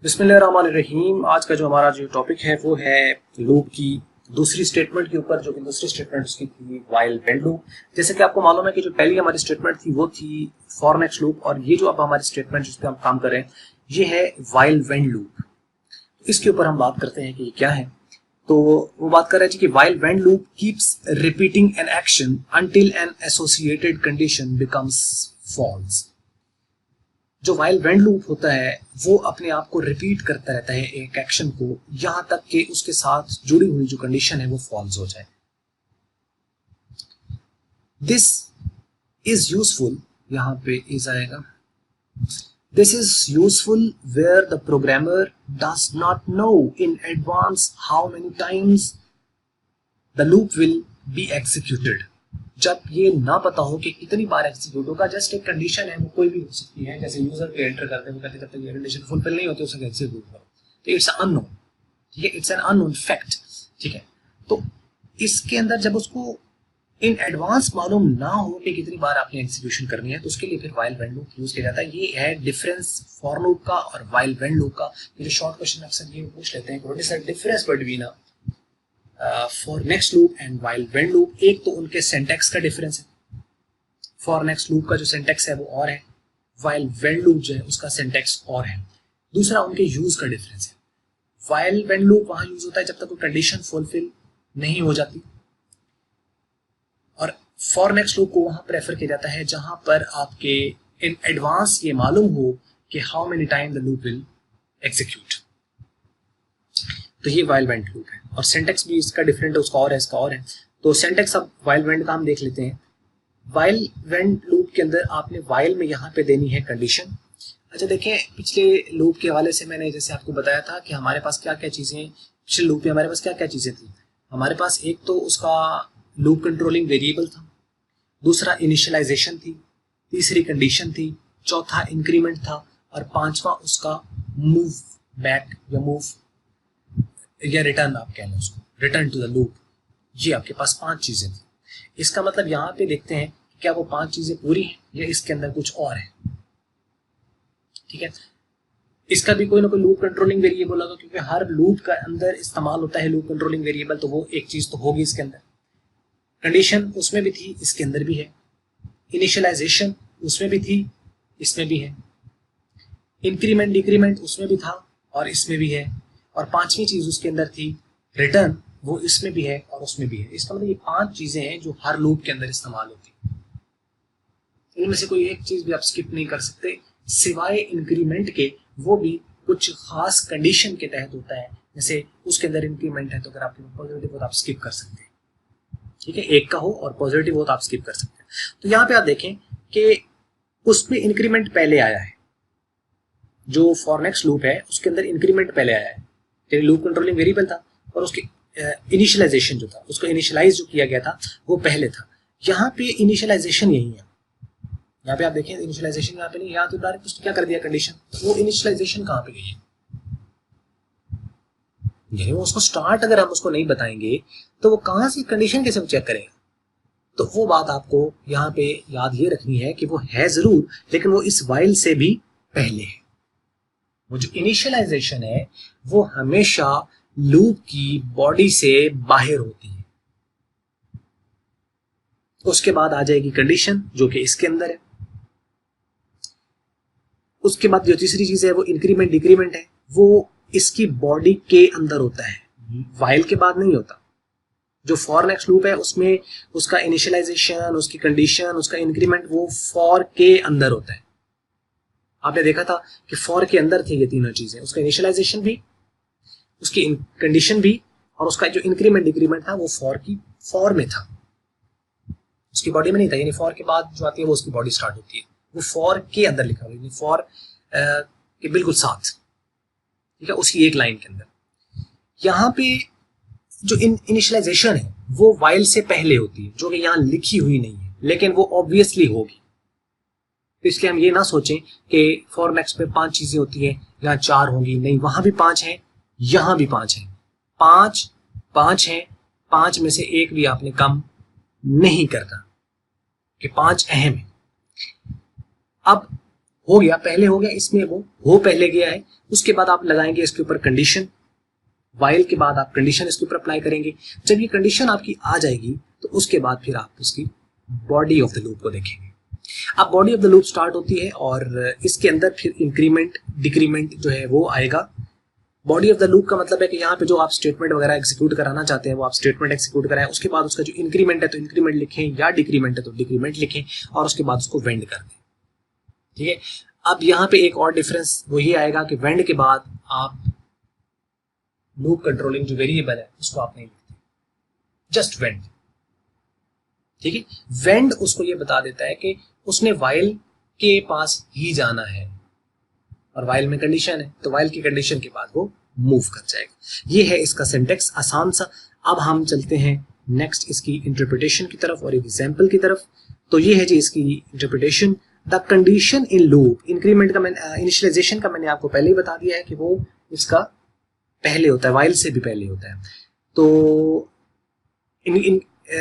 बिस्मिल्लाहिर्रहमानिर्रहीम। आज का जो हमारा जो टॉपिक है वो है लूप की दूसरी स्टेटमेंट के ऊपर, जो कि दूसरी स्टेटमेंट उसकी थी व्हाइल व्हेन लूप। जैसे कि आपको मालूम है कि जो पहली हमारी स्टेटमेंट थी वो थी फॉर नेक्स्ट लूप, और ये जो अब हमारी स्टेटमेंट जिस पे हम काम कर रहे हैं ये है व्हाइल व्हेन लूप। इसके ऊपर हम बात करते हैं कि ये क्या है। तो वो बात कर रहे थे कि while when loop keeps repeating an action until an associated condition becomes false. जो व्हाइल व्हेन लूप होता है वो अपने आप को रिपीट करता रहता है एक एक्शन को, यहां तक कि उसके साथ जुड़ी हुई जो कंडीशन है वो फॉल्स हो जाए। दिस इज यूजफुल, यहां पे इज आएगा। This is useful where the programmer does not know in advance how many times the loop will be executed. जब ये ना पता हो कि कितनी बार एग्जीक्यूट होगा, जस्ट एक कंडीशन है, वो कोई भी हो सकती है। जैसे यूजर पे एंटर करते हैं, वो कहते हैं जब तक ये कंडीशन फुलफिल नहीं होती उसे एग्जीक्यूट करो, तो इट्स अननोन। ठीक है, इट्स एन अननोन फैक्ट। ठीक है, तो इसके अंदर जब उसको इन एडवांस मालूम ना हो कि कितनी बार आपने एग्जीक्यूशन करनी है, तो उसके लिए फिर व्हाइल व्हेन लूप यूज किया जाता है। ये है डिफरेंस फॉर लूप का और व्हाइल व्हेन लूप का। ये जो शॉर्ट क्वेश्चन अक्सर ये पूछ लेते हैं, what is the difference between for next loop and while when loop. एक तो उनके सिंटैक्स का डिफरेंस है। फॉर नेक्स्ट लूप का जो सिंटैक्स है वो और है, व्हाइल व्हेन लूप जो है उसका सिंटैक्स और है। दूसरा उनके यूज का डिफरेंस है। व्हाइल व्हेन लूप वहां यूज होता है जब तक कोई कंडीशन फुलफिल नहीं हो जाती, और फॉर नेक्स्ट लूप को वहां प्रेफर किया जाता है जहां पर आपके इन एडवांस ये मालूम हो कि how many time the loop will execute. तो ये व्हाइल व्हेन लूप है, और सिंटैक्स भी इसका डिफरेंट है, उसका और है, इसका और है। तो सिंटैक्स अब व्हाइल व्हेन का हम देख लेते हैं। व्हाइल व्हेन लूप के अंदर आपने व्हाइल में यहाँ पे देनी है कंडीशन। अच्छा देखें, पिछले लूप के हवाले से मैंने जैसे आपको बताया था कि हमारे पास क्या क्या चीज़ें, पिछले लूप में हमारे पास क्या क्या चीज़ें थी। हमारे पास एक तो उसका लूप कंट्रोलिंग वेरिएबल था, दूसरा इनिशियलाइजेशन थी, तीसरी कंडीशन थी, चौथा इंक्रीमेंट था, और पांचवा उसका मूव बैक या मूव या रिटर्न, आप कह लो उसको रिटर्न टू द लूप। ये आपके पास 5 चीजें थी। इसका मतलब यहाँ पे देखते हैं कि क्या वो 5 चीजें पूरी हैं या इसके अंदर कुछ और है। ठीक है, इसका भी कोई ना कोई लूप कंट्रोलिंग वेरिएबल होगा, क्योंकि हर लूप का अंदर इस्तेमाल होता है लूप कंट्रोलिंग वेरिएबल, तो वो एक चीज तो होगी इसके अंदर। कंडीशन उसमें भी थी, इसके अंदर भी है। इनिशियलाइजेशन उसमें भी थी, इसमें भी है। इंक्रीमेंट डिक्रीमेंट उसमें भी था और इसमें भी है। और पांचवी चीज उसके अंदर थी रिटर्न, वो इसमें भी है और उसमें भी है। इसका मतलब ये 5 चीजें हैं जो हर लूप के अंदर इस्तेमाल होती है। इनमें से कोई एक चीज भी आप स्किप नहीं कर सकते सिवाय इंक्रीमेंट के, वो भी कुछ खास कंडीशन के तहत होता है। जैसे उसके अंदर इंक्रीमेंट है तो अगर आपके पॉजिटिव हो तो आप स्किप कर सकते हैं। ठीक है, एक का हो और पॉजिटिव हो तो आप स्किप कर सकते हैं। तो यहाँ पे आप देखें कि उसमें इंक्रीमेंट पहले आया है। जो फॉर नेक्स्ट लूप है उसके अंदर इंक्रीमेंट पहले आया है, लूप कंट्रोलिंग वेरिएबल था, और उसके इनिशियलाइजेशन जो था, उसको इनिशियलाइज जो किया गया था वो पहले था। यहाँ पे इनिशियलाइजेशन यही है। यहाँ पे आप देखें इनिशियलाइजेशन यहाँ पे नहीं, यहाँ तो डायरेक्ट उसने क्या कर दिया कंडीशन, वो इनिशियलाइजेशन कहाँ पे गई है। यानी वो उसको स्टार्ट अगर हम उसको नहीं बताएंगे तो वो कहाँ से कंडीशन कैसे चेक करेगा। तो वो बात आपको यहाँ पे याद ये रखनी है कि वो है जरूर, लेकिन वो इस व्हाइल से भी पहले है। वो जो इनिशियलाइजेशन है वो हमेशा लूप की बॉडी से बाहर होती है। उसके बाद आ जाएगी कंडीशन जो कि इसके अंदर है। उसके बाद जो तीसरी चीज है वो इंक्रीमेंट डिक्रीमेंट है, वो इसकी बॉडी के अंदर होता है, व्हाइल के बाद नहीं होता। जो फॉर नेक्स्ट लूप है उसमें उसका इनिशियलाइजेशन, उसकी कंडीशन, उसका इंक्रीमेंट वो फॉर के अंदर होता है। आपने देखा था कि फॉर के अंदर थी ये तीनों चीजें, उसका इनिशियलाइजेशन भी, उसकी कंडीशन भी, और उसका जो इंक्रीमेंट डिक्रीमेंट था वो फॉर में था, उसकी बॉडी में नहीं था। यानी फॉर के बाद जो आती है वो उसकी बॉडी स्टार्ट होती है, वो फॉर के अंदर लिखा हुआ है, फॉर के बिल्कुल साथ। ठीक है, उसकी एक लाइन के अंदर। यहाँ पे जो इनिशियलाइजेशन है वो व्हाइल से पहले होती है, जो कि यहाँ लिखी हुई नहीं है, लेकिन वो ऑब्वियसली होगी। तो इसलिए हम ये ना सोचें कि फॉर नेक्स्ट में 5 चीजें होती है, यहाँ 4 होंगी, नहीं, वहां भी 5 हैं, यहां भी 5 हैं। 5 हैं, 5 में से एक भी आपने कम नहीं करना कि 5 अहम है। अब हो गया, पहले हो गया, इसमें वो हो पहले गया है, उसके बाद आप लगाएंगे इसके ऊपर कंडीशन, वाइल के बाद आप कंडीशन इसके ऊपर अप्लाई करेंगे। जब ये कंडीशन आपकी आ जाएगी तो उसके बाद फिर आप उसकी बॉडी ऑफ द लूप को देखेंगे। अब body of the loop start होती है और इसके अंदर फिर इंक्रीमेंट डिक्रीमेंट जो है वो आएगा। बॉडी ऑफ द लूप का मतलब है कि यहाँ पे जो आप स्टेटमेंट वगैरह एग्जीक्यूट कराना चाहते हैं वो आप स्टेटमेंट एग्जीक्यूट कराएं, उसके बाद उसका जो इंक्रीमेंट है तो इंक्रीमेंट लिखें, या डिक्रीमेंट है तो डिक्रीमेंट लिखें, और उसके बाद उसको वेंड कर दें। ठीक है, अब यहाँ पे एक और डिफरेंस वो ये आएगा कि वेंड के बाद आप लूप कंट्रोलिंग जो वेरिएबल है उसको आप नहीं लिखते, जस्ट वेंड। ठीक है, वेंड उसको ये बता देता है कि उसने वाइल के पास ही जाना है, और वाइल में कंडीशन है तो वाइल की कंडीशन के बाद वो मूव कर जाएगा। ये है इसका सिंटेक्स, आसान सा। अब हम चलते हैं नेक्स्ट इसकी इंटरप्रिटेशन की तरफ और एग्जांपल की तरफ। तो ये है जी इसकी interpretation. The condition in loop, increment का इनिशियलाइजेशन का मैंने आपको पहले ही बता दिया है कि वो इसका पहले होता है, वाइल से भी पहले होता है। तो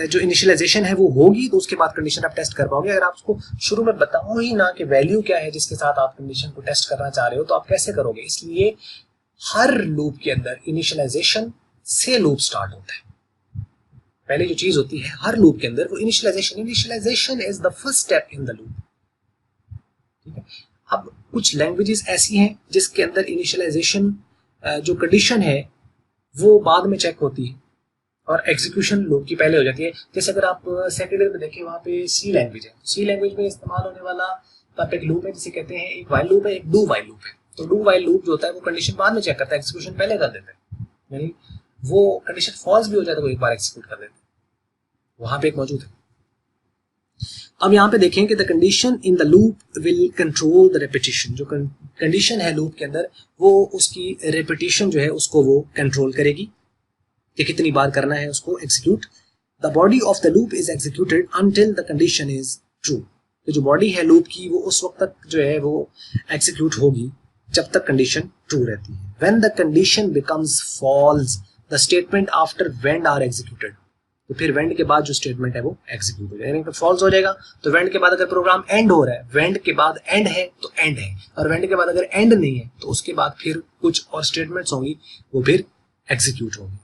जो इनिशियलाइजेशन है वो होगी तो उसके बाद कंडीशन आप टेस्ट कर पाओगे। अगर आप उसको शुरू में बताओ ही ना कि वैल्यू क्या है जिसके साथ आप कंडीशन को टेस्ट करना चाह रहे हो तो आप कैसे करोगे। इसलिए हर लूप के अंदर इनिशियलाइजेशन से लूप स्टार्ट होता है। पहले जो चीज होती है हर लूप के अंदर वो initialisation is the first step in the loop. ठीक है, अब कुछ लैंग्वेजेस ऐसी हैं जिसके अंदर इनिशियलाइजेशन जो कंडीशन है वो बाद में चेक होती है और एग्जीक्यूशन लूप की पहले हो जाती है। जैसे अगर आप सेकेंडरी में देखें वहाँ पे सी लैंग्वेज है, सी लैंग्वेज में इस्तेमाल होने वाला एक लूप है जिसे कहते हैं एक वाइल लूप है, एक डू वाइल लूप है। तो डू वाइल लूप जो होता है वो कंडीशन बाद में चेक करता है, एग्जीक्यूशन पहले कर देता है, यानी वो कंडीशन फॉल्स भी हो जाए तो वो एक बार एग्जीक्यूट कर देते हैं, वहां पे एक मौजूद है। अब यहाँ पे देखें कि the condition in the loop will control the repetition. जो कंडीशन है लूप के अंदर वो उसकी रेपिटेशन जो है उसको वो कंट्रोल करेगी कि कितनी बार करना है उसको execute. The body of the loop is executed until the condition is true. तो जो बॉडी है लूप की वो उस वक्त तक जो है वो एग्जीक्यूट होगी जब तक कंडीशन ट्रू रहती है। When the condition becomes false the statement after wend are executed. तो फिर वेंड के बाद जो स्टेटमेंट है वो एग्जीक्यूट हो जाएगा, यानी फॉल्स हो जाएगा। तो वेंड के बाद अगर प्रोग्राम एंड हो रहा है, वेंड के बाद एंड है तो एंड है, और वेंड के बाद अगर एंड नहीं है तो उसके बाद फिर कुछ और स्टेटमेंट्स होंगी वो फिर एग्जीक्यूट होंगी।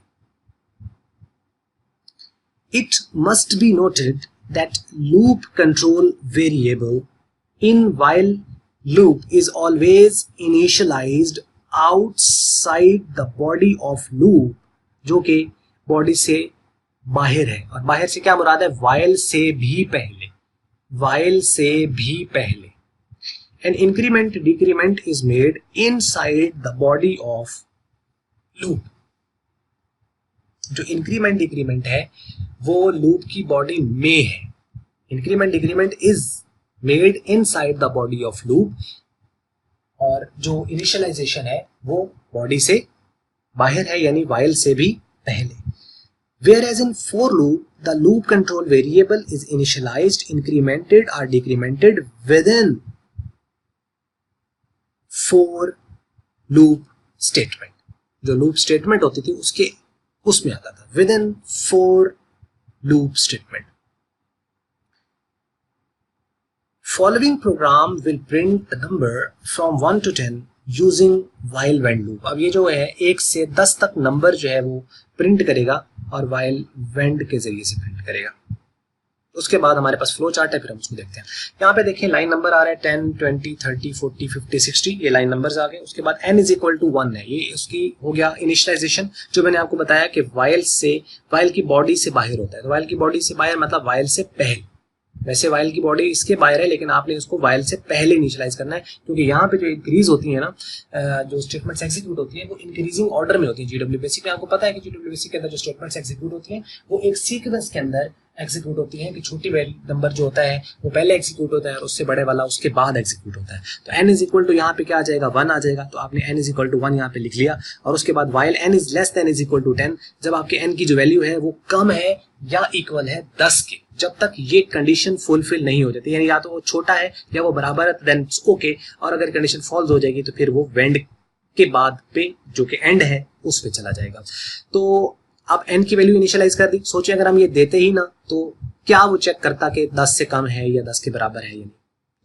It must be noted that loop control variable in while loop is always initialized outside the body of loop, जो कि बॉडी से बाहर है। और बाहर से क्या मुराद है? while से भी पहले, while से भी पहले। An increment decrement is made inside the body of loop। जो इंक्रीमेंट डिक्रीमेंट है वो लूप की बॉडी में है। Increment decrement is made inside the body of loop, और जो इनिशियलाइजेशन है वो बॉडी से बाहर है, यानी वाइल से भी पहले। Whereas in for loop, the loop control variable is initialized, incremented or decremented within for loop statement। जो लूप स्टेटमेंट होती थी उसमें आता था within for loop statement। Following program will print the number from 1 to 10 using while when loop। अब ये जो है 1 से 10 तक नंबर जो है वो प्रिंट करेगा और while when के जरिए से प्रिंट करेगा। उसके बाद हमारे पास फ्लो चार्ट है, फिर हम उसको देखते हैं। यहाँ पे देखें लाइन नंबर आ रहा है 10, 20, 30, 40, 50, 60, ये लाइन नंबर्स आ गए। उसके बाद n इज इक्वल टू 1 है, ये उसकी हो गया इनिशियलाइजेशन, जो मैंने आपको बताया कि वाइल की बॉडी से बाहर होता है। तो वाइल की बॉडी से बाहर मतलब वाइल से पहले। वैसे वाइल की बॉडी इसके बाहर है लेकिन आपने इसको वाइल से पहले इनिशियलाइज करना है, क्योंकि यहाँ पे जो इंक्रीज होती है ना, जो स्टेटमेंट्स एग्जीक्यूट होती है वो इंक्रीजिंग ऑर्डर में होती है। जीडब्ल्यू बेसिक में आपको पता है कि जीडब्ल्यू बेसिक के अंदर जो स्टेटमेंट्स एग्जीक्यूट होती हैं वो एक सीक्वेंस के अंदर एग्जीक्यूट होती है कि छोटी नंबर जो होता है वो पहले एग्जीक्यूट होता है और उससे बड़े वाला उसके बाद एग्जीक्यूट होता है। तो n इज इक्वल टू यहाँ पे क्या आ जाएगा? 1 आ जाएगा। तो आपने n इज इक्वल टू 1 यहाँ पे लिख लिया, और उसके बाद while n is less than is equal to 10, जब आपके n की जो वैल्यू है वो कम है या इक्वल है 10 के, जब तक ये कंडीशन फुलफिल नहीं हो जाती, यानी या तो वो छोटा है या वो बराबर है, देन ओके। और अगर कंडीशन फॉल्स हो जाएगी तो फिर वो वेंड के बाद पे जो कि एंड है उस पे चला जाएगा। तो अब n की वैल्यू इनिशियलाइज कर दी। सोचिए अगर हम ये देते ही ना तो क्या वो चेक करता कि 10 से कम है या 10 के बराबर है या नहीं?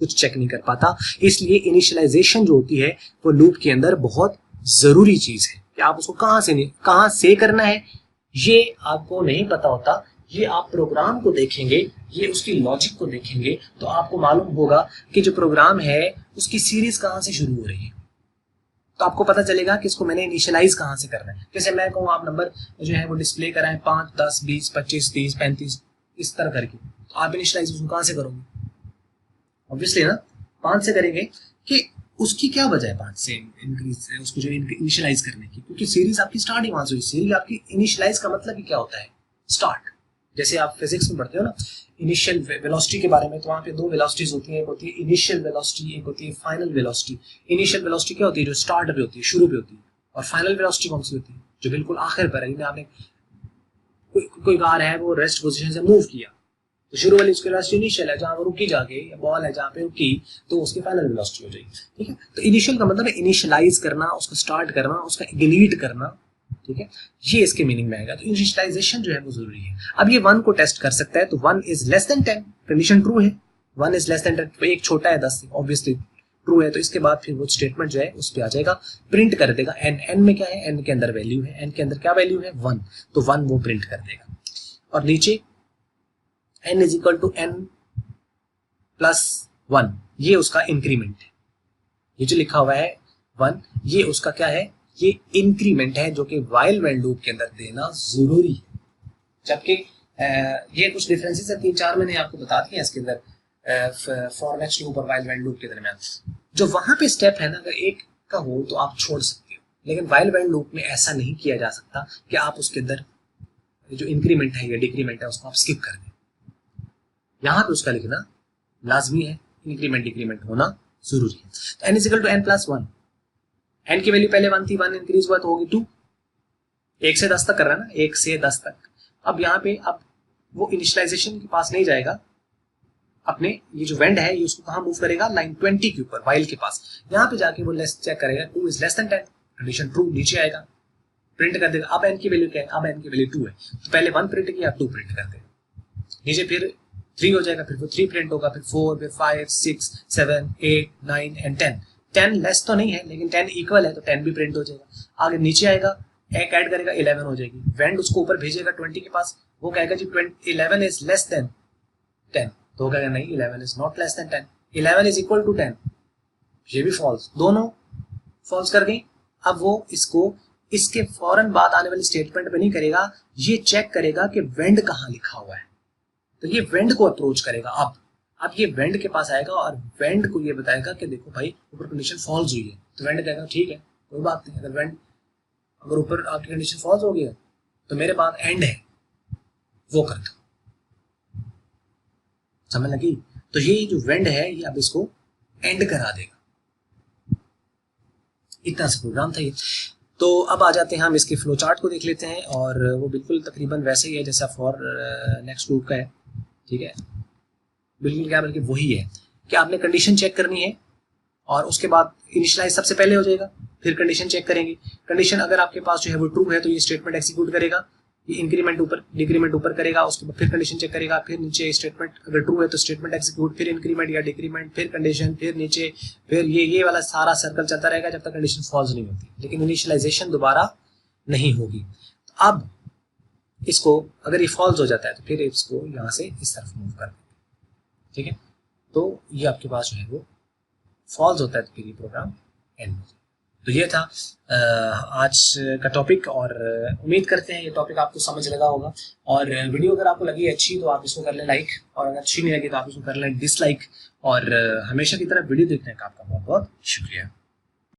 कुछ चेक नहीं कर पाता। इसलिए इनिशियलाइजेशन जो होती है वो लूप के अंदर बहुत जरूरी चीज है कि आप उसको कहाँ से करना है ये आपको नहीं पता होता। ये आप प्रोग्राम को देखेंगे, ये उसकी लॉजिक को देखेंगे तो आपको मालूम होगा कि जो प्रोग्राम है उसकी सीरीज कहाँ से शुरू हो रही है। तो आपको पता चलेगा कि इसको मैंने इनिशियलाइज कहाँ से करना है। जैसे मैं कहूँ आप नंबर जो है वो डिस्प्ले कराएं 5, 10, 20, 25, 30, 35 इस तरह करके, तो आप इनिशियलाइज उसको कहाँ से करोगे? ऑब्वियसली ना 5 से करेंगे। कि उसकी क्या वजह है 5 से इंक्रीज उसको जो इनिशियलाइज करने की? क्योंकि सीरीज आपकी स्टार्ट ही वहां से हुई। सीरीज आपकी इनिशियलाइज का मतलब ही क्या होता है? स्टार्ट। जैसे आप फिजिक्स में पढ़ते हो ना इनिशियल वेलोसिटी के बारे में, तो वहाँ पे 2 वेलोसिटीज होती हैं, एक होती है इनिशियल वेलोसिटी, एक होती है फाइनल वेलोसिटी। इनिशियल वेलोसिटी क्या होती है? जो स्टार्ट पे होती है, शुरू पे होती है। और फाइनल वेलोसिटी कौन सी होती है? जो बिल्कुल आखिर पर है। आपने कोई कार है वो रेस्ट पोजीशन से मूव किया तो शुरू वाली उसकी वेलोसिटी इनिशियल है, जहाँ वो रुकी जाके, या बॉल है जहाँ पे रुकी तो उसकी फाइनल वेलोसिटी हो जाएगी। ठीक है, तो इनिशियल का मतलब है इनिशियलाइज करना, उसको स्टार्ट करना, उसका इग्नीट करना। ठीक है, ये इसके मीनिंग में आएगा। तो इनिशियलाइजेशन जो है वो जरूरी है। अब ये 1 को टेस्ट कर सकता है, तो 1 is less than 10, condition true है। 1 इज लेस देन 10, तो एक छोटा है 10 से, ऑब्वियसली ट्रू है। तो इसके बाद फिर वो स्टेटमेंट जो है उस पर आ जाएगा, प्रिंट कर देगा। एन में क्या है? एन के अंदर वैल्यू है। एन के अंदर क्या वैल्यू है? 1, तो 1 वो प्रिंट कर देगा। और नीचे n is equal to n plus 1, ये उसका इंक्रीमेंट है। ये जो लिखा हुआ है 1, ये उसका क्या है? ये इंक्रीमेंट है, जो कि व्हाइल व्हेन लूप के अंदर देना जरूरी है। जबकि ये कुछ डिफरेंसेस है, 3-4 मैंने आपको बता दिए इसके अंदर फॉर नेक्स्ट लूप और व्हाइल व्हेन लूप के दरमियान। जो वहां पे स्टेप है ना, अगर एक का हो तो आप छोड़ सकते हो, लेकिन व्हाइल व्हेन लूप में ऐसा नहीं किया जा सकता कि आप उसके अंदर जो इंक्रीमेंट है या डिक्रीमेंट है उसको आप स्किप कर दें। यहाँ पे उसका लिखना लाजमी है, इंक्रीमेंट डिक्रीमेंट होना जरूरी है। तो n is equal to n plus 1, n की वैल्यू पहले 1 थी, 1 इंक्रीज हुआ तो होगी 2। 1 से 10 तक कर रहा है ना, 1 से 10 तक। अब यहाँ पे अब वो इनिशियलाइजेशन के पास नहीं जाएगा, अपने ये जो वेंड है ये उसको कहाँ मूव करेगा? लाइन 20 के ऊपर, वाइल के पास। यहाँ पे जाके वो लेस चेक करेगा, 2 is less than 10, condition true, नीचे आएगा, प्रिंट कर देगा। अब n की वैल्यू क्या है? अब n की वैल्यू 2 है, तो पहले 1 प्रिंट किया, 2 प्रिंट कर देगा। नीचे फिर 3 हो जाएगा, फिर वो 3 प्रिंट होगा, फिर 4, फिर 5, 6, 7, 8, 9 एंड 10। 10 लेस तो नहीं है, लेकिन 10 इक्वल है, तो 10 भी प्रिंट हो जाएगा। आगे नीचे आएगा, एक ऐड करेगा, 11 हो जाएगी। वेंड उसको ऊपर भेजेगा 20 के पास, वो कहेगा जी 11 इज लेस देन 10, तो वो कहेगा नहीं, 11 is not less than 10, 11 is equal to 10। ये भी फॉल्स, दोनों फॉल्स कर गई। अब वो इसको इसके फौरन बाद आने वाली स्टेटमेंट पे नहीं करेगा, ये चेक करेगा कि वेंड कहाँ लिखा हुआ है। तो ये वेंड को अप्रोच करेगा। अब ये वेंड के पास आएगा और वेंड को ये बताएगा कि देखो भाई ऊपर कंडीशन फॉल्स हुई है। तो वेंड कहेगा ठीक है, कोई बात नहीं, अगर ऊपर आपकी कंडीशन फॉल्स हो गई है तो मेरे पास एंड है, वो कर दो। समझ लगी? तो ये जो वेंड है ये अब इसको एंड करा देगा। इतना सा प्रोग्राम था ये। तो अब आ जाते हैं हम इसके फ्लो चार्ट को देख लेते हैं, और वो बिल्कुल तकरीबन वैसे ही है जैसा फॉर नेक्स्ट लूप का है। ठीक है, बिल्कुल क्या बल्कि वही है कि आपने कंडीशन चेक करनी है और उसके बाद इनिशियलाइज सबसे पहले हो जाएगा, फिर कंडीशन चेक करेंगे। कंडीशन अगर आपके पास जो है वो ट्रू है तो ये स्टेटमेंट एग्जीक्यूट करेगा, ये इंक्रीमेंट ऊपर डिक्रीमेंट ऊपर करेगा, उसके बाद फिर कंडीशन चेक करेगा, फिर नीचे स्टेटमेंट अगर ट्रू है तो स्टेटमेंट एग्जीक्यूट, फिर इंक्रीमेंट या डिक्रीमेंट, फिर कंडीशन, फिर नीचे, फिर ये वाला सारा सर्कल चलता रहेगा जब तक कंडीशन फॉल्स नहीं होती, लेकिन इनिशियलाइजेशन दोबारा नहीं होगी। अब इसको अगर ये फॉल्स हो जाता है तो फिर इसको यहाँ से इस तरफ मूव कर देंगे। ठीक है, तो ये आपके पास जो है वो फॉल्स होता है तो फिर ये प्रोग्राम एंड हो जाए। तो ये था आज का टॉपिक, और उम्मीद करते हैं ये टॉपिक आपको समझ लगा होगा। और वीडियो अगर आपको लगी अच्छी तो आप इसको कर लें लाइक, और अगर अच्छी नहीं लगी तो आप इसको कर लें डिसलाइक। और हमेशा की तरह वीडियो देखने का आपका बहुत बहुत शुक्रिया।